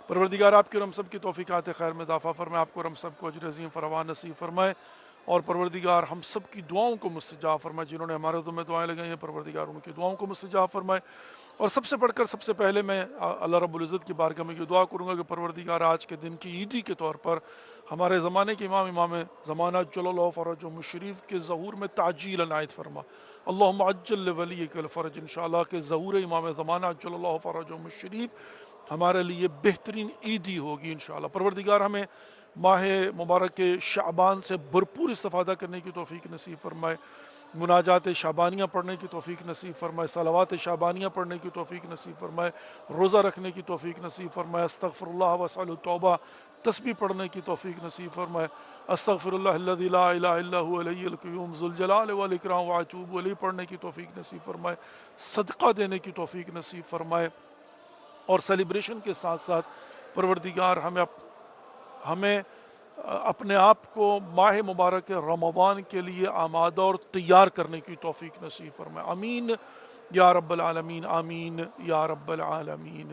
پروردگار آپ کی اور ہم سب کی توفیقات خیر میں اضافہ فرمائے، آپ کو اور ہم سب کو اجر عظیم فراوان نصیب فرمائے، اور پروردگار ہم سب کی دعاؤں کو مستجاب فرمائے۔ جنہوں نے ہمارے حضور میں دعائیں لگائی ہیں، پروردگار ان کی دعاؤں کو مستجاب فرمائے۔ اور سب سے بڑھ کر سب سے پہلے میں اللہ رب العزت کی بارگاہ میں یہ دعا کروں گا کہ پروردگار آج کے دن کی عیدی کے طور پر ہمارے زمانے کے امام زمانہ جل اللہ فرجہ شریف کے ظہور میں تعجیل عنایت فرما۔ اللہم عجل لولیک الفرج، انشاءاللہ کہ ظہور امام زمانہ جل اللہ فرجہ شریف ہمارے لیے بہترین عیدی ہوگی انشاءاللہ۔ پروردگار ہمیں ماہ مبارک شعبان سے بھرپور استفادہ کرنے کی توفیق نصیب فرمائے، مناجات شعبانیہ پڑھنے کی توفیق نصیب فرمائے، صلوات شعبانیہ پڑھنے کی توفیق نصیب فرمائے، روزہ رکھنے کی توفیق نصیب فرمائے، استغفر اللہ واسأل التوبہ تسبیح پڑھنے کی توفیق نصیب فرمائے، استغفر اللہ الذی لا الہ الا هو الحی القیوم ذو الجلال والاکرام واتوب الیہ پڑھنے کی توفیق نصیب فرمائے، صدقہ دینے کی توفیق نصیب فرمائے، اور سیلیبریشن کے ساتھ ساتھ پروردگار ہمیں اپنے آپ کو ماہ مبارک رمضان کے لیے آمادہ اور تیار کرنے کی توفیق نصیب فرمائے۔ آمین یا رب العالمین، آمین یا رب العالمین۔